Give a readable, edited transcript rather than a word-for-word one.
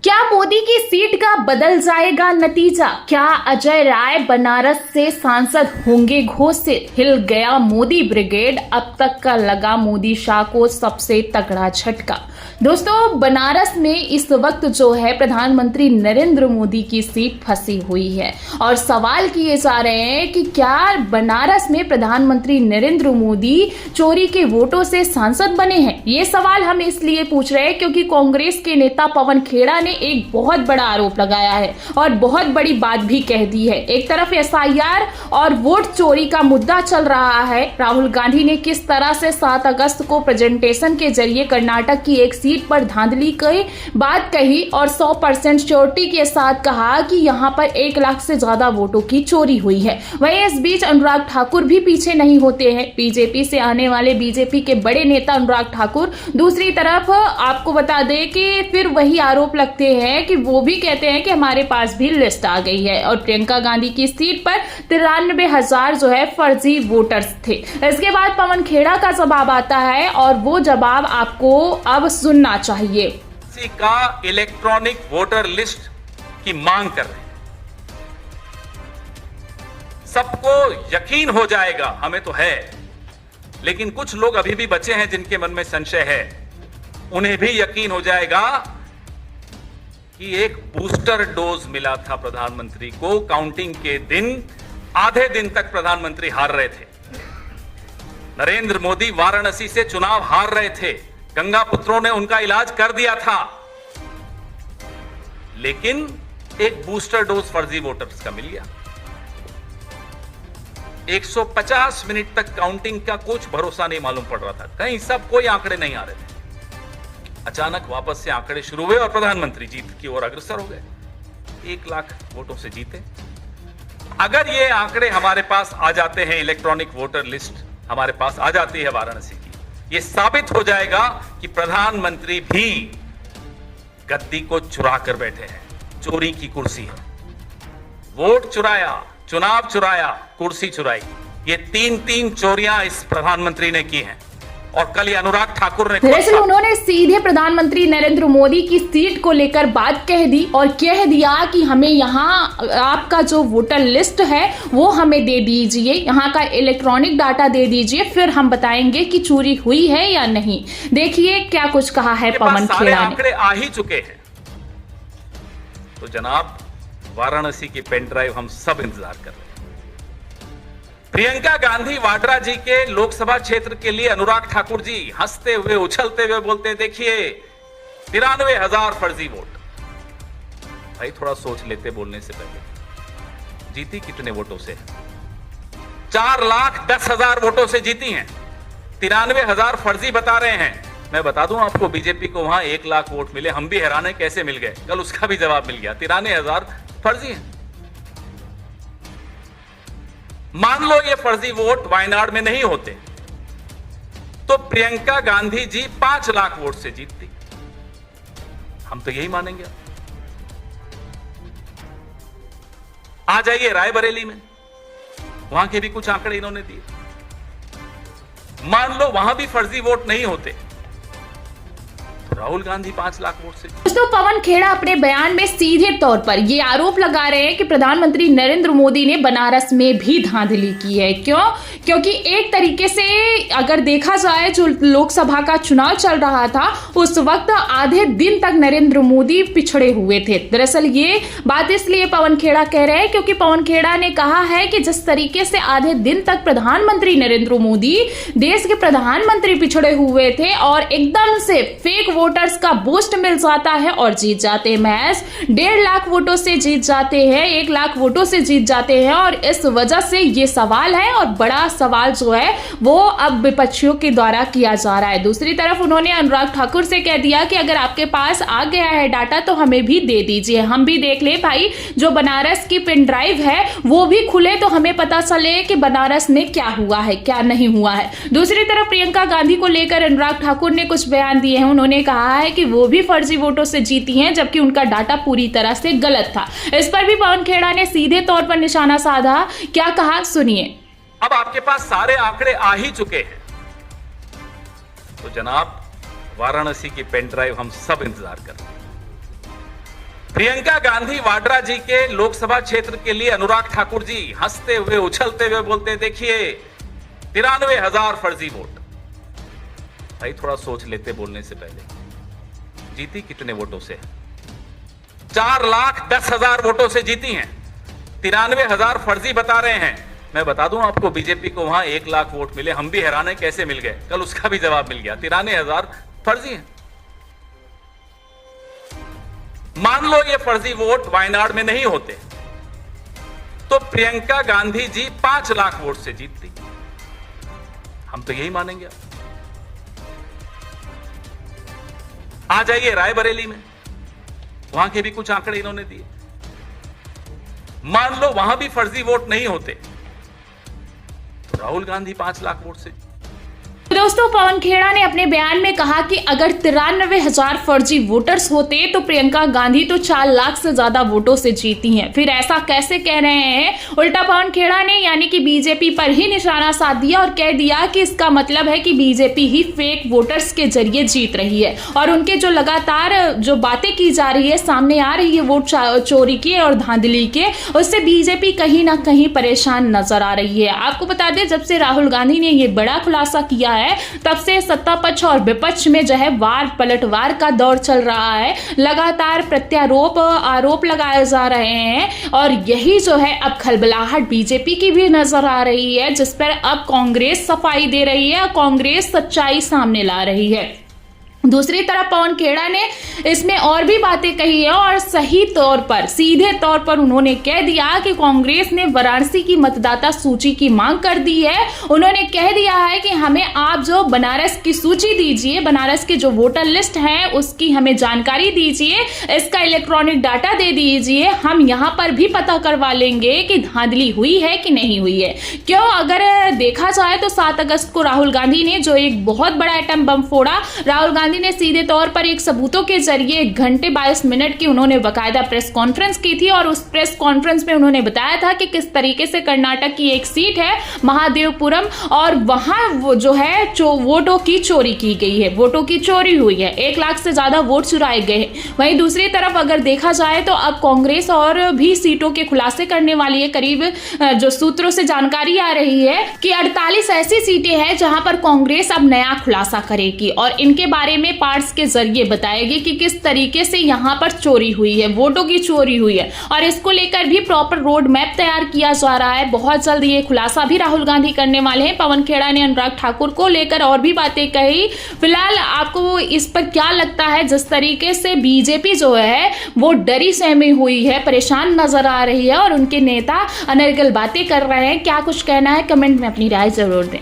क्या मोदी की सीट का बदल जाएगा नतीजा? क्या अजय राय बनारस से सांसद होंगे घोषित? हिल गया मोदी ब्रिगेड, अब तक का लगा मोदी शाह को सबसे तगड़ा झटका। दोस्तों, बनारस में इस वक्त जो है प्रधानमंत्री नरेंद्र मोदी की सीट फंसी हुई है और सवाल किए जा रहे हैं कि क्या बनारस में प्रधानमंत्री नरेंद्र मोदी चोरी के वोटों से सांसद बने हैं। ये सवाल हम इसलिए पूछ रहे हैं क्योंकि कांग्रेस के नेता पवन खेड़ा ने एक बहुत बड़ा आरोप लगाया है और बहुत बड़ी बात भी कह दी है। एक तरफ एसआईआर और वोट चोरी का मुद्दा चल रहा है। राहुल गांधी ने किस तरह से 7 अगस्त को प्रेजेंटेशन के जरिए कर्नाटक की एक सीट पर धांधली की बात कही और 100% श्योरिटी के साथ कहा कि यहां पर 1 लाख से ज्यादा वोटों की चोरी हुई है। वहीं इस बीच अनुराग ठाकुर भी पीछे नहीं होते हैं। बीजेपी से आने वाले बीजेपी के बड़े नेता अनुराग ठाकुर दूसरी तरफ आपको बता दें कि फिर वही आरोप लगते हैं कि वो भी कहते हैं कि हमारे पास भी लिस्ट आ गई है और प्रियंका गांधी की सीट पर 93,000 जो है फर्जी वोटर्स थे। इसके बाद पवन खेड़ा का जवाब आता है और वो जवाब आपको अब सुनना चाहिए। इसी का इलेक्ट्रॉनिक वोटर लिस्ट की मांग कर रहे हैं। सबको यकीन हो जाएगा, हमें तो है, लेकिन कुछ लोग अभी भी बचे हैं जिनके मन में संशय है। उन्हें भी यकीन हो जाएगा कि एक बूस्टर डोज मिला था प्रधानमंत्री को। काउंटिंग के दिन आधे दिन तक प्रधानमंत्री हार रहे थे। नरेंद्र मोदी वाराणसी से चुनाव हार रहे थे। गंगा पुत्रों ने उनका इलाज कर दिया था, लेकिन एक बूस्टर डोज फर्जी वोटर्स का मिल गया। 150 मिनट तक काउंटिंग का कुछ भरोसा नहीं मालूम पड़ रहा था। कहीं सब कोई आंकड़े नहीं आ रहे थे। अचानक वापस से आंकड़े शुरू हुए और प्रधानमंत्री जीत की ओर अग्रसर हो गए। 1 लाख वोटों से जीते। अगर ये आंकड़े हमारे पास आ जाते हैं, इलेक्ट्रॉनिक वोटर लिस्ट हमारे पास आ जाती है वाराणसी की, ये साबित हो जाएगा कि प्रधानमंत्री भी गद्दी को चुरा कर बैठे हैं। चोरी की कुर्सी है। वोट चुराया, चुनाव चुराया, कुर्सी चुराई। ये 3 चोरियां इस प्रधानमंत्री ने की हैं। और कल अनुराग ठाकुर ने दरअसल उन्होंने सीधे प्रधानमंत्री नरेंद्र मोदी की सीट को लेकर बात कह दी और कह दिया कि हमें यहाँ आपका जो वोटर लिस्ट है वो हमें दे दीजिए, यहाँ का इलेक्ट्रॉनिक डाटा दे दीजिए, फिर हम बताएंगे कि चोरी हुई है या नहीं। देखिए क्या कुछ कहा है पवन खेड़ा ने। आंकड़े आ ही चुके हैं। तो जनाब, वाराणसी की पेन ड्राइव हम सब इंतजार कर रहे हैं। प्रियंका गांधी वाड्रा जी के लोकसभा क्षेत्र के लिए अनुराग ठाकुर जी हंसते हुए उछलते हुए बोलते हैं, देखिए 93,000 फर्जी वोट। भाई थोड़ा सोच लेते बोलने से पहले। जीती कितने वोटों से? 4,10,000 वोटों से जीती हैं। 93,000 फर्जी बता रहे हैं। मैं बता दूं आपको, बीजेपी को वहां 1 लाख वोट मिले। हम भी हैरान है कैसे मिल गए। कल उसका भी जवाब मिल गया। 93,000 फर्जी हैं। मान लो ये फर्जी वोट वायनाड में नहीं होते तो प्रियंका गांधी जी 5 लाख वोट से जीतती। हम तो यही मानेंगे। आ जाइए रायबरेली में, वहां के भी कुछ आंकड़े इन्होंने दिए। मान लो वहां भी फर्जी वोट नहीं होते, राहुल गांधी 5 लाख वोट से। दोस्तों, पवन खेड़ा अपने बयान में सीधे तौर पर ये आरोप लगा रहे हैं कि प्रधानमंत्री नरेंद्र मोदी ने बनारस में भी धांधली की है। क्यों? क्योंकि एक तरीके से अगर देखा जाए, जो लोकसभा का चुनाव चल रहा था उस वक्त आधे दिन तक नरेंद्र मोदी पिछड़े हुए थे। दरअसल ये बात इसलिए पवन खेड़ा कह रहे हैं क्योंकि पवन खेड़ा ने कहा है कि जिस तरीके से आधे दिन तक प्रधानमंत्री नरेंद्र मोदी देश के प्रधानमंत्री पिछड़े हुए थे और एकदम से फेक वोटर्स का बूस्ट मिल जाता है और जीत जाते हैं। महज 1.5 लाख वोटों से जीत जाते हैं, 1 लाख वोटों से जीत जाते हैं और इस वजह से ये सवाल है और बड़ा सवाल जो है वो अब विपक्षियों के द्वारा किया जा रहा है। दूसरी तरफ उन्होंने अनुराग ठाकुर से कह दिया कि अगर आपके पास आ गया है डाटा तो हमें भी दे दीजिए, हम भी देख ले भाई। जो बनारस की पेन ड्राइव है वो भी खुले तो हमें पता चले कि बनारस में क्या हुआ है क्या नहीं हुआ है। दूसरी तरफ प्रियंका गांधी को लेकर अनुराग ठाकुर ने कुछ बयान दिए हैं। उन्होंने कहा है कि वो भी फर्जी वोटों से जीती हैं जबकि उनका डाटा पूरी तरह से गलत था। इस पर भी पवन खेड़ा ने सीधे तौर पर निशाना साधा। क्या कहा सुनिए। अब आपके पास सारे आंकड़े आ ही चुके हैं, तो जनाब वाराणसी की पेन ड्राइव हम सब इंतजार कर रहे हैं। प्रियंका गांधी वाड्रा जी के लोकसभा क्षेत्र के लिए अनुराग ठाकुर जी हंसते हुए उछलते हुए बोलते, देखिए 93,000 फर्जी वोट। भाई थोड़ा सोच लेते बोलने से पहले। जीती कितने वोटों से? 4,10,000 वोटों से जीती हैं। 93,000 फर्जी बता रहे हैं। मैं बता दूं आपको, बीजेपी को वहां 1 लाख वोट मिले। हम भी हैरान है कैसे मिल गए, कल उसका भी जवाब मिल गया। 93,000 फर्जी हैं। मान लो ये फर्जी वोट वायनाड में नहीं होते तो प्रियंका गांधी जी 5 लाख वोट से जीतती। हम तो यही मानेंगे। आ जाइए रायबरेली में, वहां के भी कुछ आंकड़े इन्होंने दिए। मान लो वहां भी फर्जी वोट नहीं होते तो राहुल गांधी 5 लाख वोट से। दोस्तों, पवन खेड़ा ने अपने बयान में कहा कि अगर 93,000 फर्जी वोटर्स होते तो प्रियंका गांधी तो 4 लाख से ज्यादा वोटों से जीती हैं। फिर ऐसा कैसे कह रहे हैं? उल्टा पवन खेड़ा ने यानी कि बीजेपी पर ही निशाना साध दिया और कह दिया कि इसका मतलब है कि बीजेपी ही फेक वोटर्स के जरिए जीत रही है और उनके जो लगातार जो बातें की जा रही है, सामने आ रही है वोट चोरी की और धांधली के, उससे बीजेपी कहीं ना कहीं परेशान नजर आ रही है। आपको बता दें, जब से राहुल गांधी ने यह बड़ा खुलासा किया है तब से सत्ता पक्ष और विपक्ष में जो है वार पलटवार का दौर चल रहा है। लगातार प्रत्यारोप आरोप लगाए जा रहे हैं और यही जो है अब खलबलाहट बीजेपी की भी नजर आ रही है, जिस पर अब कांग्रेस सफाई दे रही है, कांग्रेस सच्चाई सामने ला रही है। दूसरी तरफ पवन खेड़ा ने इसमें और भी बातें कही है और सही तौर पर, सीधे तौर पर उन्होंने कह दिया कि कांग्रेस ने वाराणसी की मतदाता सूची की मांग कर दी है। उन्होंने कह दिया है कि हमें आप जो बनारस की सूची दीजिए, बनारस के जो वोटर लिस्ट है उसकी हमें जानकारी दीजिए, इसका इलेक्ट्रॉनिक डाटा दे दीजिए, हम यहां पर भी पता करवा लेंगे कि धांधली हुई है कि नहीं हुई है। क्यों? अगर देखा जाए तो 7 अगस्त को राहुल गांधी ने जो एक बहुत बड़ा एटम बम फोड़ा, राहुल गांधी ने सीधे तौर पर एक सबूतों के जरिए 1 घंटे 22 मिनट की उन्होंने बाकायदा प्रेस कॉन्फ्रेंस की थी और उस प्रेस कॉन्फ्रेंस में उन्होंने बताया था कि किस तरीके से कर्नाटक की एक सीट है महादेवपुरम और वहां वो जो है वोटों की चोरी की गई है, वोटों की चोरी हुई है, 1 लाख से ज्यादा वोट चुराए गए हैं। वहीं दूसरी तरफ अगर देखा जाए तो अब कांग्रेस और भी सीटों के खुलासे करने वाली है। करीब जो सूत्रों से जानकारी आ रही है कि 48 ऐसी सीटें हैं जहां पर कांग्रेस अब नया खुलासा करेगी और इनके बारे में पार्ट्स के जरिए बताएगी कि किस तरीके से यहां पर चोरी हुई है, वोटों की चोरी हुई है और इसको लेकर भी प्रॉपर रोड मैप तैयार किया जा रहा है। बहुत जल्द ये खुलासा भी राहुल गांधी करने वाले हैं। पवन खेड़ा ने अनुराग ठाकुर को लेकर और भी बातें कही। फिलहाल आपको इस पर क्या लगता है? जिस तरीके से बीजेपी जो है वो डरी सहमी हुई है, परेशान नजर आ रही है और उनके नेता अनर्गल बातें कर रहे हैं। क्या कुछ कहना है? कमेंट में अपनी राय जरूर दें।